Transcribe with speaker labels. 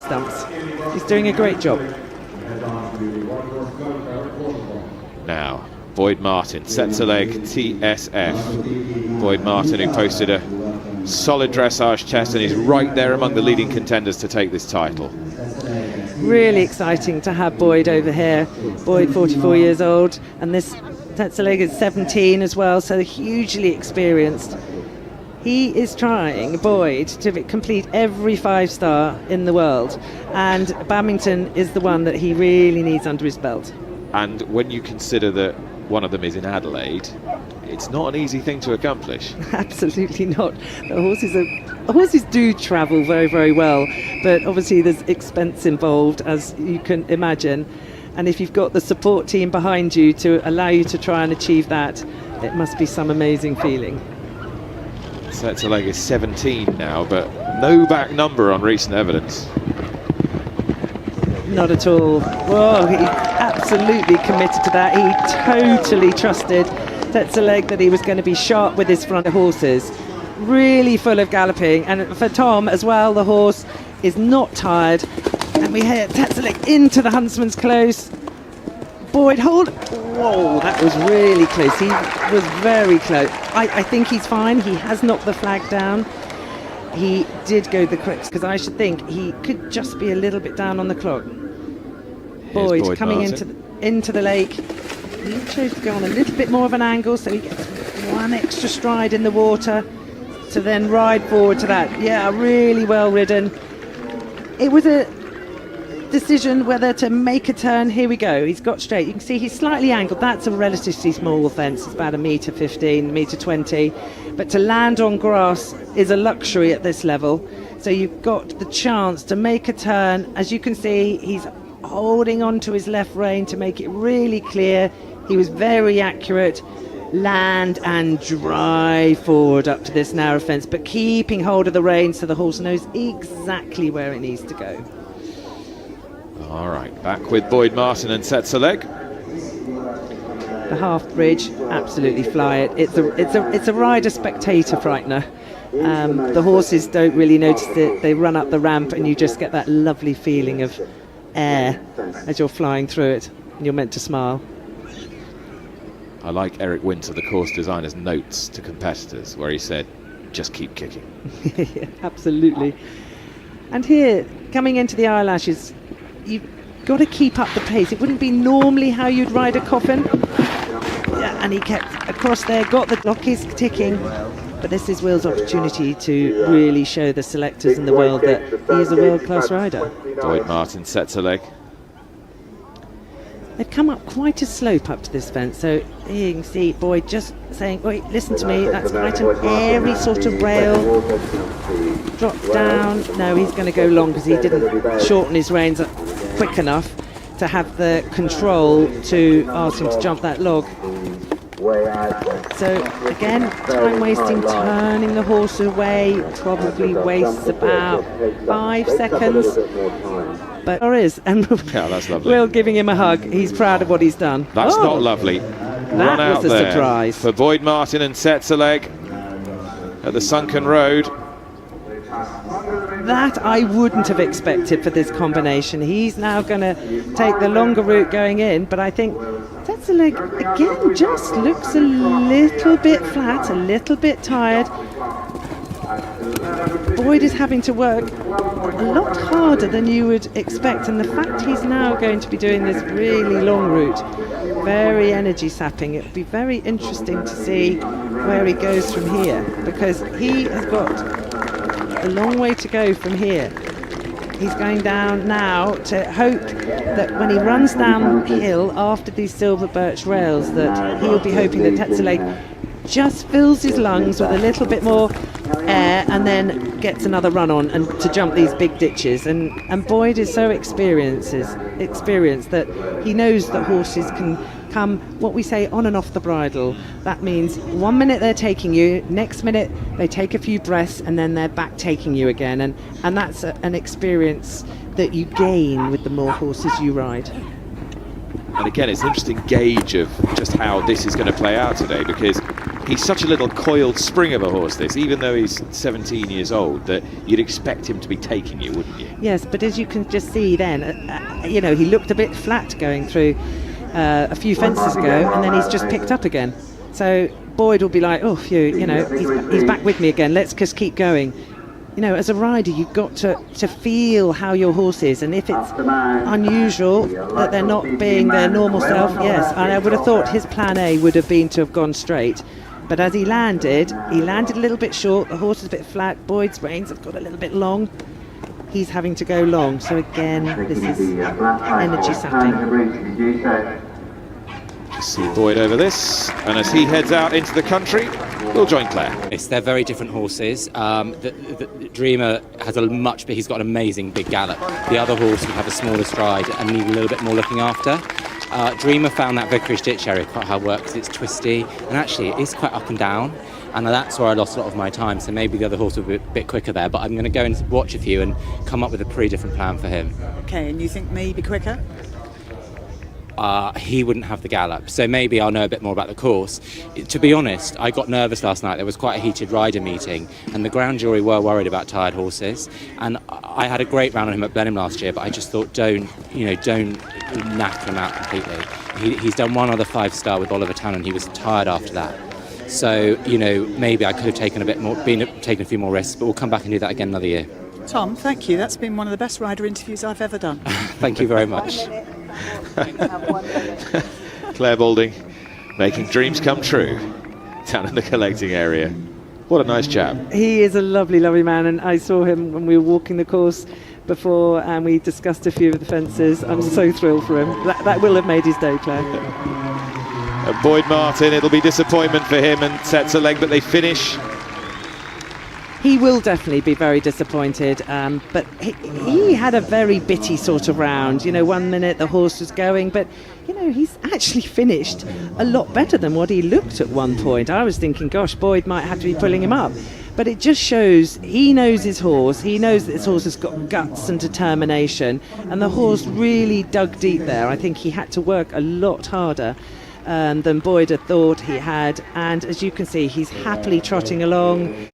Speaker 1: stumps. He's doing a great job.
Speaker 2: Now, Boyd Martin sets a leg, TSF. Boyd Martin, who posted a solid dressage test and is right there among the leading contenders to take this title.
Speaker 1: Really exciting to have Boyd over here. Boyd, 44 years old, and this Tetzeleg is 17 as well, so hugely experienced. He is trying, Boyd, to complete every 5-star in the world, and Badminton is the one that he really needs under his belt.
Speaker 2: And when you consider that one of them is in Adelaide, it's not an easy thing to accomplish.
Speaker 1: Absolutely not. The horses do travel very, very well, but obviously there's expense involved, as you can imagine. And if you've got the support team behind you to allow you to try and achieve that, it must be some amazing feeling.
Speaker 2: Tetzeleg is 17 now, but no back number on recent evidence.
Speaker 1: Not at all. Whoa, he absolutely committed to that. He totally trusted Tetzeleg that he was going to be sharp with his front horses. Really full of galloping. And for Tom as well, the horse is not tired. And we hear Tetzeleg into the huntsman's close. Boyd, hold. Whoa, that was really close. He was very close. I think he's fine. He has knocked the flag down. He did go the crooks, because I should think he could just be a little bit down on the clock. Boyd coming into the lake. He chose to go on a little bit more of an angle, so he gets one extra stride in the water to then ride forward to that. Yeah, really well ridden. It was a decision whether to make a turn. Here we go. He's got straight. You can see he's slightly angled. That's a relatively small fence. It's about 1.15 metre, 1.20. But to land on grass is a luxury at this level. So you've got the chance to make a turn. As you can see, he's holding on to his left rein to make it really clear. He was very accurate. Land and drive forward up to this narrow fence, but keeping hold of the rein so the horse knows exactly where it needs to go.
Speaker 2: All right, back with Boyd Martin and Tetzeleg.
Speaker 1: The half bridge, absolutely fly it. It's a rider spectator frightener. The horses don't really notice it. They run up the ramp and you just get that lovely feeling of air as you're flying through it, and you're meant to smile.
Speaker 2: I like Eric Winter, the course designer's notes to competitors, where he said, just keep kicking.
Speaker 1: Yeah, absolutely. And here, coming into the eyelashes, you've got to keep up the pace. It wouldn't be normally how you'd ride a coffin. Yeah, and he kept across there, got the clock is ticking. But this is Will's opportunity to really show the selectors in the world that he is a world-class rider.
Speaker 2: Boyd Martin sets a leg.
Speaker 1: They've come up quite a slope up to this fence, so here you can see Boyd just saying, wait, listen to me, that's quite an airy sort of rail. Drop down. No, he's going to go long because he didn't shorten his reins up quick enough to have the control to ask him to jump that log. So again, time wasting, turning the horse away, probably wastes about 5 seconds. But there is, and
Speaker 2: yeah, that's lovely.
Speaker 1: Will giving him a hug. He's proud of what he's done.
Speaker 2: That's not lovely. Run out
Speaker 1: was a
Speaker 2: there
Speaker 1: surprise
Speaker 2: for Boyd Martin and Tetzeleg at the sunken road.
Speaker 1: That I wouldn't have expected for this combination. He's now going to take the longer route going in, but I think Tetzeleg again just looks a little bit flat, a little bit tired. Boyd is having to work a lot harder than you would expect, and the fact he's now going to be doing this really long route, very energy sapping. It would be very interesting to see where he goes from here, because he has got a long way to go from here. He's going down now to hope that when he runs downhill after these silver birch rails, that he'll be hoping that Tetzeleg just fills his lungs with a little bit more air and then gets another run on and to jump these big ditches. And Boyd is so experienced that he knows that horses can come, what we say, on and off the bridle. That means 1 minute they're taking you, next minute they take a few breaths, and then they're back taking you again. And that's an experience that you gain with the more horses you ride.
Speaker 2: And again, it's an interesting gauge of just how this is going to play out today, because he's such a little coiled spring of a horse, this, even though he's 17 years old, that you'd expect him to be taking you, wouldn't you?
Speaker 1: Yes, but as you can just see then, you know, he looked a bit flat going through a few fences ago, and then he's just picked up again. So Boyd will be like, oh, phew, you know, he's back with me again, let's just keep going. You know, as a rider, you've got to feel how your horse is, and if it's unusual that they're not being their normal self, yes, and I would have thought his plan A would have been to have gone straight. But as he landed a little bit short, the horse is a bit flat, Boyd's reins have got a little bit long, he's having to go long, so again, this is energy sapping.
Speaker 2: See Boyd over this, and as he heads out into the country, we'll join Claire.
Speaker 3: They're very different horses. The Dreamer has he's got an amazing big gallop. The other horse would have a smaller stride and need a little bit more looking after. Dreamer found that Vicarage Ditch area quite hard work because it's twisty, and actually it is quite up and down, and that's where I lost a lot of my time, so maybe the other horse will be a bit quicker there, but I'm going to go and watch a few and come up with a pretty different plan for him.
Speaker 4: Okay, and you think maybe quicker?
Speaker 3: He wouldn't have the gallop, so maybe I'll know a bit more about the course. To be honest, I got nervous last night. There was quite a heated rider meeting, and the ground jury were worried about tired horses, and I had a great round on him at Blenheim last year, but I just thought don't knack him out completely. He's done one other 5-star with Oliver Town, and he was tired after that. So, you know, maybe I could have taken a few more risks, but we'll come back and do that again another year.
Speaker 4: Tom, thank you. That's been one of the best rider interviews I've ever done.
Speaker 3: Thank you very much.
Speaker 2: Claire Balding making dreams come true down in the collecting area. What a nice chap.
Speaker 1: He is a lovely, lovely man, and I saw him when we were walking the course before, and we discussed a few of the fences. I'm so thrilled for him. That will have made his day, Claire.
Speaker 2: Boyd Martin, it'll be disappointment for him and sets a leg, but they finish.
Speaker 1: He will definitely be very disappointed, but he had a very bitty sort of round. You know, 1 minute the horse was going, but, you know, he's actually finished a lot better than what he looked at one point. I was thinking, gosh, Boyd might have to be pulling him up. But it just shows he knows his horse, he knows that his horse has got guts and determination, and the horse really dug deep there. I think he had to work a lot harder than Boyd had thought he had, and as you can see, he's happily trotting along.